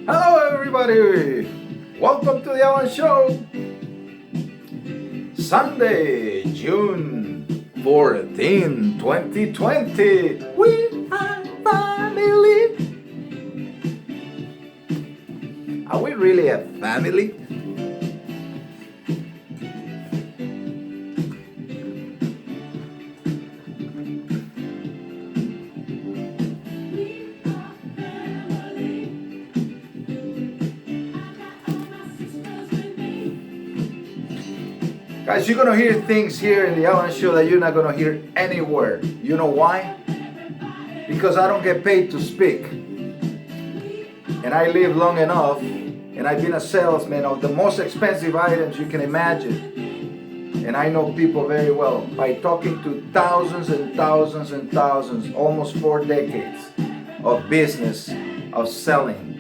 Hello, everybody! Welcome to the Alan Show. Sunday, June 14, 2020. We are family. Are we really a family? Guys, you're gonna hear things here in the Alan Show that you're not gonna hear anywhere. You know why? Because I don't get paid to speak. And I live long enough, and I've been a salesman of the most expensive items you can imagine. And I know people very well by talking to thousands and thousands and thousands, almost 4 decades of business, of selling.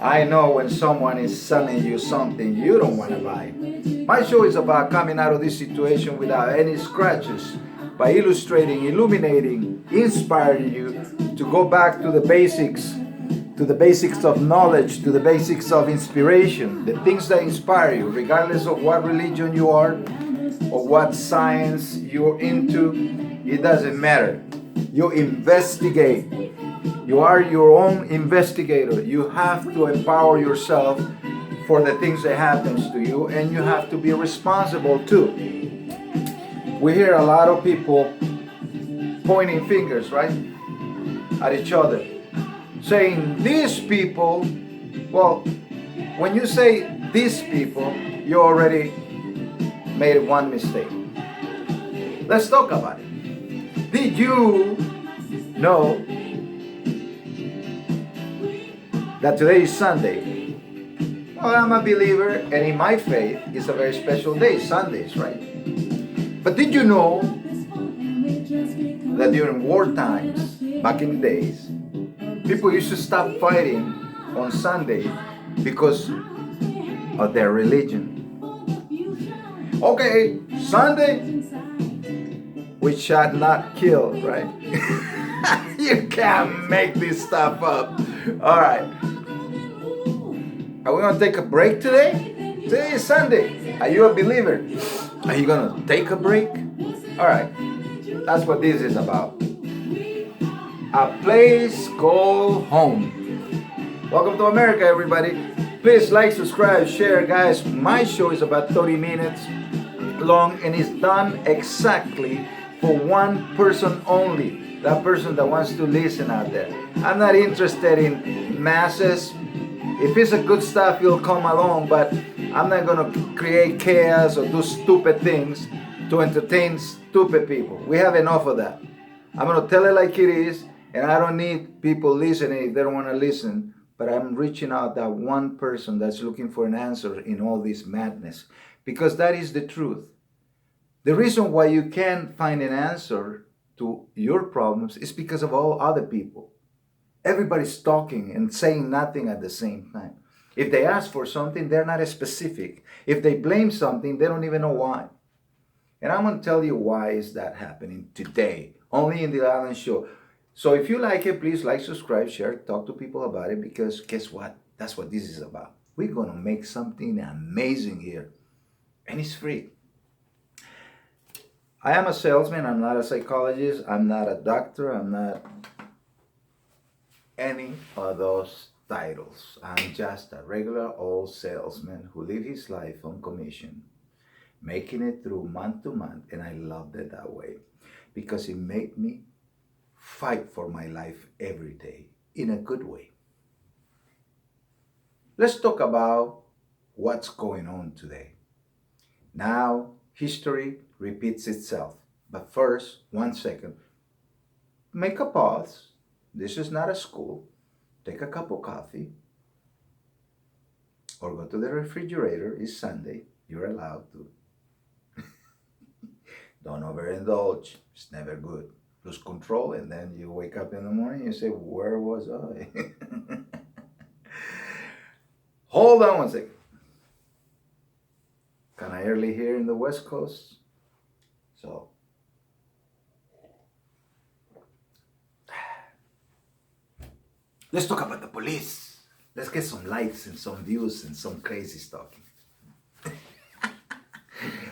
I know when someone is selling you something you don't want to buy. My show is about coming out of this situation without any scratches, by illustrating, illuminating, inspiring you to go back to the basics of knowledge, to the basics of inspiration, the things that inspire you, regardless of what religion you are or what science you're into. It doesn't matter. You investigate. You are your own investigator. You have to empower yourself for the things that happens to you, and you have to be responsible too. We hear a lot of people pointing fingers, right, at each other, saying these people. Well, when you say these people, you already made one mistake. Let's talk about it. Did you know that today is Sunday? Well, I'm a believer, and in my faith, it's a very special day, Sundays, right? But did you know that during war times, back in the days, people used to stop fighting on Sunday because of their religion? Okay, Sunday, we shall not kill, right? You can't make this stuff up. All right. Are we going to take a break today? Today is Sunday. Are you a believer? Are you going to take a break? All right. That's what this is about. A place called home. Welcome to America, everybody. Please like, subscribe, share. Guys, my show is about 30 minutes long, and it's done exactly for one person only. That person that wants to listen out there. I'm not interested in masses. If it's a good stuff, you'll come along, but I'm not going to create chaos or do stupid things to entertain stupid people. We have enough of that. I'm going to tell it like it is, and I don't need people listening if they don't want to listen, but I'm reaching out that one person that's looking for an answer in all this madness, because that is the truth. The reason why you can't find an answer to your problems is because of all other people. Everybody's talking and saying nothing at the same time. If they ask for something, they're not as specific. If they blame something, they don't even know why. And I'm going to tell you why is that happening today, only in the Alan Show. So if you like it, please like, subscribe, share, talk to people about it, because guess what? That's what this is about. We're going to make something amazing here, and it's free. I am a salesman. I'm not a psychologist. I'm not a doctor. I'm not any of those titles. I'm just a regular old salesman who lives his life on commission, making it through month to month, and I loved it that way because it made me fight for my life every day in a good way. Let's talk about what's going on today. Now, history repeats itself. But first, 1 second. Make a pause. This is not a school. Take a cup of coffee or go to the refrigerator. It's Sunday. You're allowed to. Don't overindulge. It's never good. Lose control, and then you wake up in the morning and you say, where was I? Hold on 1 second. Kind of early here in the West Coast. So, let's talk about the police. Let's get some likes and some views and some crazy stalking.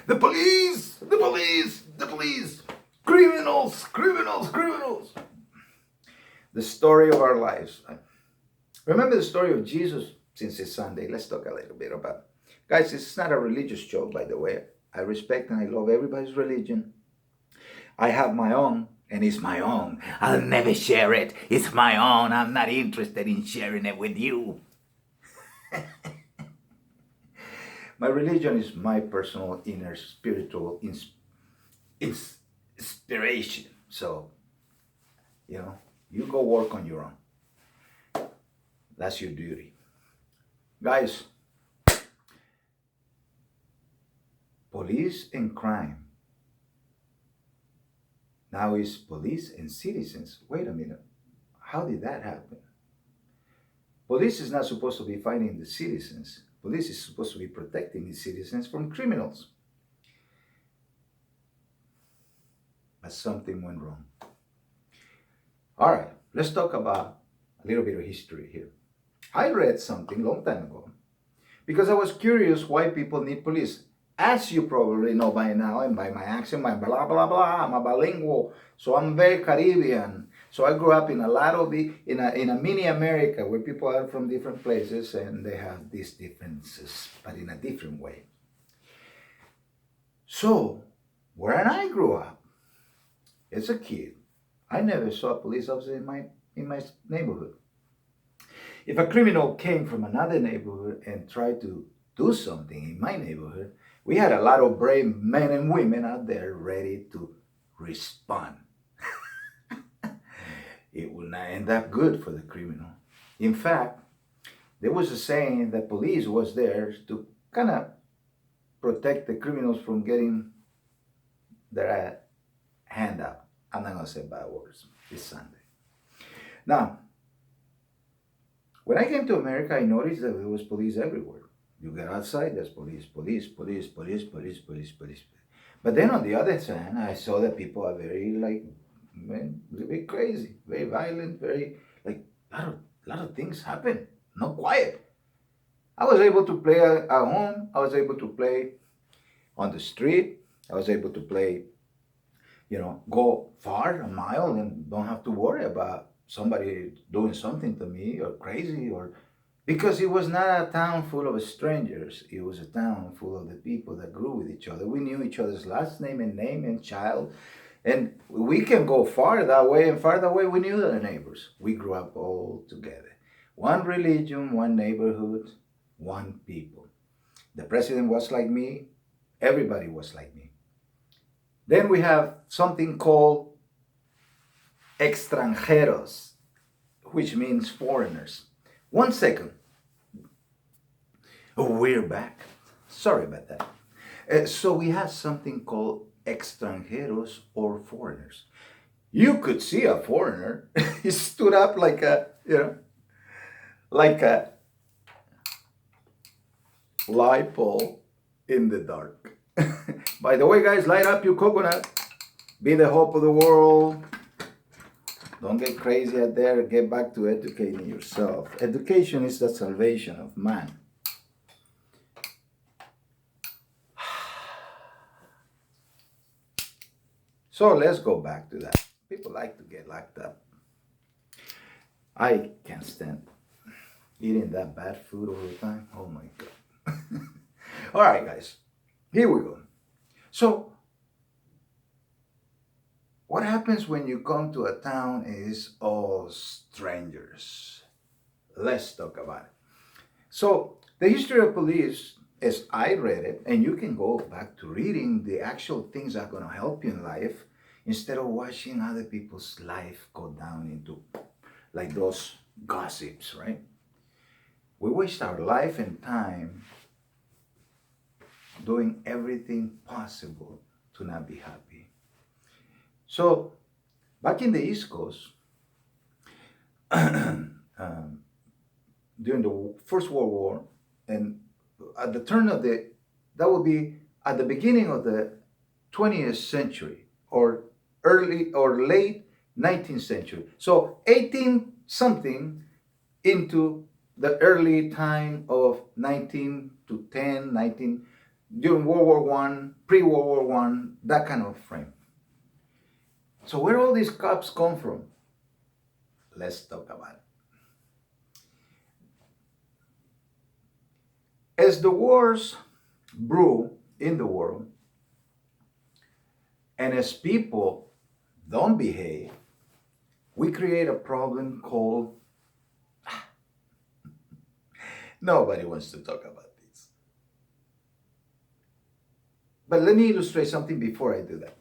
The police, the police, the police. Criminals, criminals, criminals. The story of our lives. Remember the story of Jesus, since it's Sunday. Let's talk a little bit about it. Guys, it's not a religious show, by the way. I respect and I love everybody's religion. I have my own, and it's my own. I'll never share it. It's my own. I'm not interested in sharing it with you. My religion is my personal inner spiritual inspiration. So, you go work on your own. That's your duty. Guys, police and crime. Now it's police and citizens. Wait a minute. How did that happen? Police is not supposed to be fighting the citizens. Police is supposed to be protecting the citizens from criminals. But something went wrong. All right, let's talk about a little bit of history here. I read something long time ago because I was curious why people need police. As you probably know by now, and by my accent, my blah, blah, blah, I'm a bilingual, so I'm very Caribbean. So I grew up in in a mini America where people are from different places and they have these differences, but in a different way. So, when I grew up, as a kid, I never saw a police officer in my neighborhood. If a criminal came from another neighborhood and tried to do something in my neighborhood, we had a lot of brave men and women out there ready to respond. It will not end up good for the criminal. In fact, there was a saying that police was there to kind of protect the criminals from getting their hand up. I'm not going to say bad words this Sunday. Now, when I came to America, I noticed that there was police everywhere. You get outside, there's police, police, police, police, police, police, police. But then on the other side, I saw that people are very very crazy, very violent, very a lot of things happen. Not quiet. I was able to play at home. I was able to play on the street. I was able to play, go far, a mile, and don't have to worry about somebody doing something to me or crazy because it was not a town full of strangers. It was a town full of the people that grew with each other. We knew each other's last name and child. And we can go far that way, and far that way we knew our neighbors. We grew up all together. One religion, one neighborhood, one people. The president was like me. Everybody was like me. Then we have something called extranjeros, which means foreigners. 1 second. We're back. Sorry about that. So we have something called extranjeros or foreigners. You could see a foreigner. He stood up like a light pole in the dark. By the way, guys, light up your coconut. Be the hope of the world. Don't get crazy out there. Get back to educating yourself. Education is the salvation of man. So let's go back to that. People like to get locked up. I can't stand eating that bad food all the time. Oh my God. All right, guys. Here we go. So, what happens when you come to a town is all strangers. Let's talk about it. So, the history of police, as I read it, and you can go back to reading the actual things that are going to help you in life instead of watching other people's life go down into like those gossips, right? We waste our life and time doing everything possible to not be happy. So, back in the East Coast, during the First World War, and at the turn of that would be at the beginning of the 20th century, or early or late 19th century. So 18 something into the early time of 19 to 10, 19, during World War One, pre-World War One, that kind of frame. So where all these cops come from? Let's talk about it. As the wars brew in the world, and as people don't behave, we create a problem called nobody wants to talk about this. But let me illustrate something before I do that.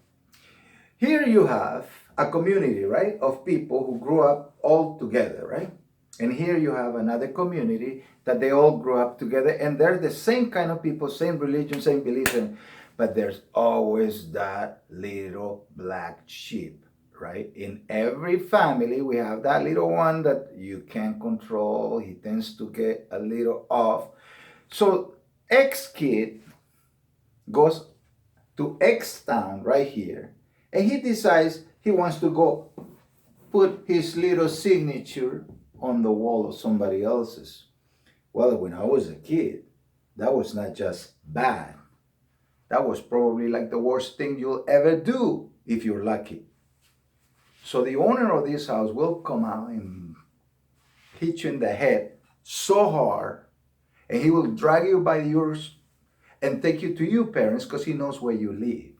Here you have a community, right, of people who grew up all together, right? And here you have another community that they all grew up together, and they're the same kind of people, same religion, same beliefs, but there's always that little black sheep, right? In every family, we have that little one that you can't control. He tends to get a little off. So X kid goes to X town right here, and he decides he wants to go put his little signature on the wall of somebody else's. Well, when I was a kid, that was not just bad. That was probably like the worst thing you'll ever do if you're lucky. So the owner of this house will come out and hit you in the head so hard, and he will drag you by yours and take you to your parents because he knows where you live.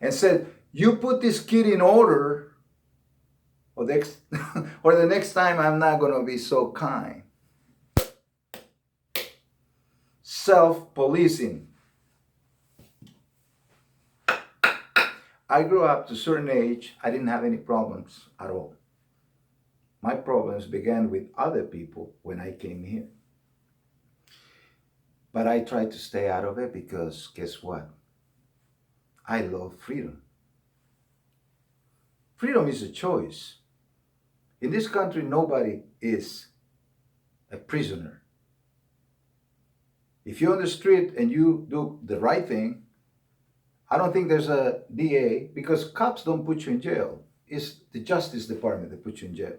And said, you put this kid in order, or the next time I'm not going to be so kind. Self-policing. I grew up to a certain age, I didn't have any problems at all. My problems began with other people when I came here. But I tried to stay out of it because guess what? I love freedom. Freedom is a choice. In this country, nobody is a prisoner. If you're on the street and you do the right thing, I don't think there's a DA, because cops don't put you in jail. It's the Justice Department that puts you in jail.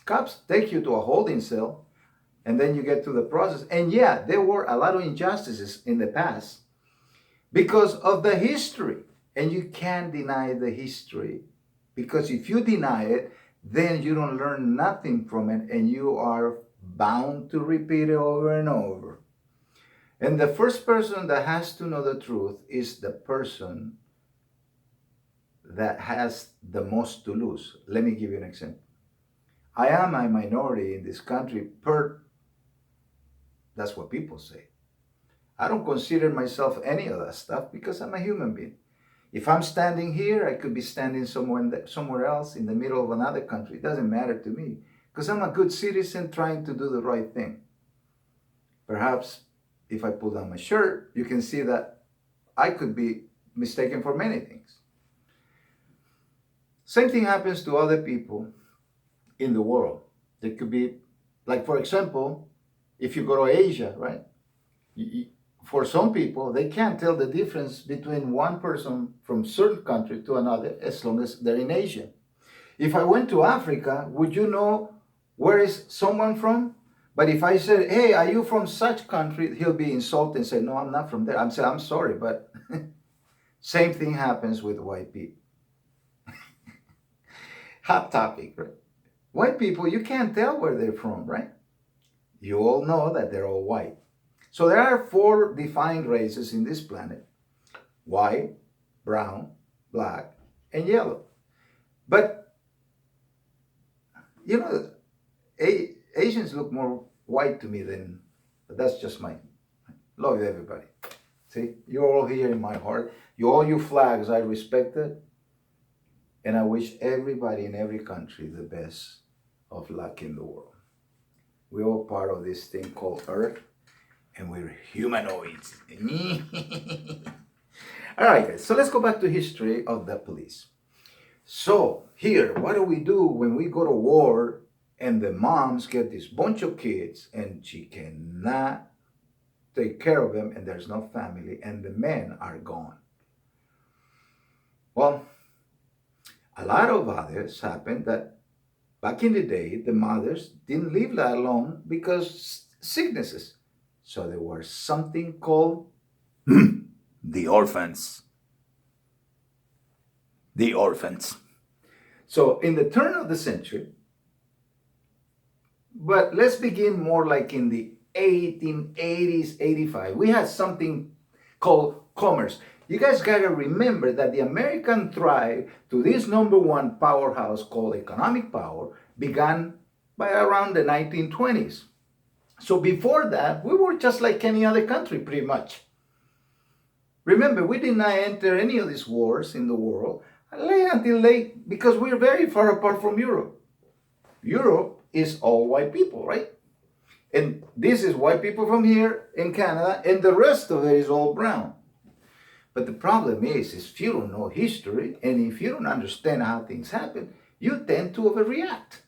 Cops take you to a holding cell, and then you get to the process. And yeah, there were a lot of injustices in the past because of the history. And you can't deny the history, because if you deny it, then you don't learn nothing from it, and you are bound to repeat it over and over. And the first person that has to know the truth is the person that has the most to lose. Let me give you an example. I am a minority in this country that's what people say. I don't consider myself any of that stuff because I'm a human being. If I'm standing here, I could be standing somewhere else in the middle of another country. It doesn't matter to me because I'm a good citizen trying to do the right thing. Perhaps if I pull down my shirt, you can see that I could be mistaken for many things. Same thing happens to other people in the world. There could be, like for example, if you go to Asia, right? For some people, they can't tell the difference between one person from a certain country to another as long as they're in Asia. If I went to Africa, would you know where is someone from? But if I said, hey, are you from such country? He'll be insulted and say, no, I'm not from there. I'm saying, I'm sorry, but same thing happens with white people. Hot topic, right? White people, you can't tell where they're from, right? You all know that they're all white. So there are 4 defined races in this planet: white, brown, black, and yellow. But, you know, Asians look more white to me but that's just my, love you everybody. See, you're all here in my heart. All you flags, I respect it. And I wish everybody in every country the best of luck in the world. We're all part of this thing called Earth, and we're humanoids. All right, guys, so let's go back to history of the police. So here, what do we do when we go to war and the moms get this bunch of kids and she cannot take care of them and there's no family and the men are gone? Well, a lot of others happen that Back in the day, the mothers didn't live that long because sicknesses. So there was something called the orphans. The orphans. So in the turn of the century, but let's begin more like in the 1880s, 85, we had something called commerce. You guys gotta remember that the American drive to this number one powerhouse called economic power began by around the 1920s. So before that, we were just like any other country pretty much. Remember, we did not enter any of these wars in the world until late because we're very far apart from Europe. Europe is all white people, right? And this is white people from here in Canada, and the rest of it is all brown. But the problem is if you don't know history and if you don't understand how things happen, you tend to overreact.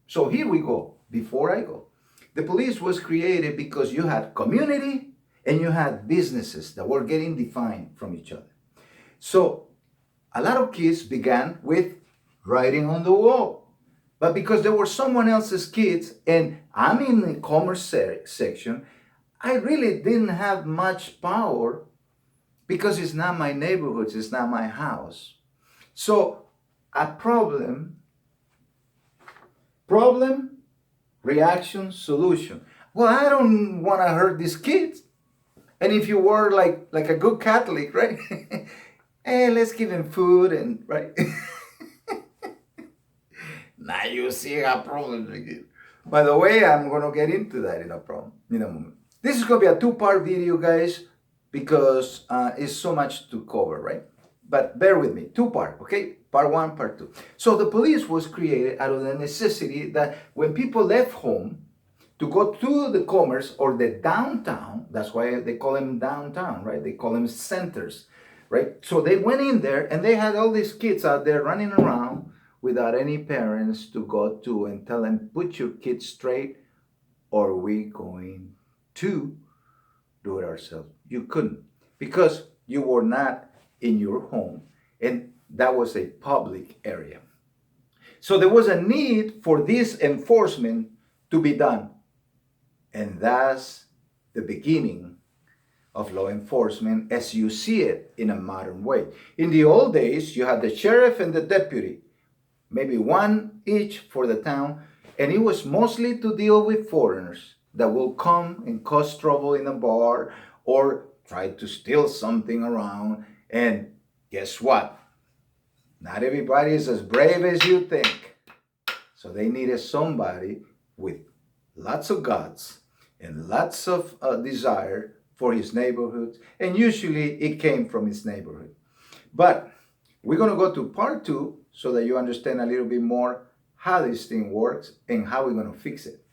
So here we go. Before I go, the police was created because you had community and you had businesses that were getting defined from each other. So a lot of kids began with writing on the wall. But because there were someone else's kids, and I'm in the commerce section, I really didn't have much power because it's not my neighborhood, it's not my house. So a problem, reaction, solution. Well, I don't want to hurt these kids. And if you were like a good Catholic, right? Hey, let's give him food and right. Now you see a problem again. By the way, I'm gonna get into that in a moment. This is gonna be a two-part video, guys, because it's so much to cover, right? But bear with me, two-part, okay? Part one, part two. So the police was created out of the necessity that when people left home to go to the commerce or the downtown, that's why they call them downtown, right? They call them centers, right? So they went in there and they had all these kids out there running around without any parents to go to and tell them, put your kids straight or we're going to do it ourselves. You couldn't because you were not in your home and that was a public area. So there was a need for this enforcement to be done. And that's the beginning of law enforcement as you see it in a modern way. In the old days, you had the sheriff and the deputy, maybe one each for the town, and it was mostly to deal with foreigners that will come and cause trouble in a bar or try to steal something around. And guess what? Not everybody is as brave as you think. So they needed somebody with lots of guts and lots of desire for his neighborhood. And usually it came from his neighborhood. But we're going to go to part two so that you understand a little bit more how this thing works and how we're going to fix it.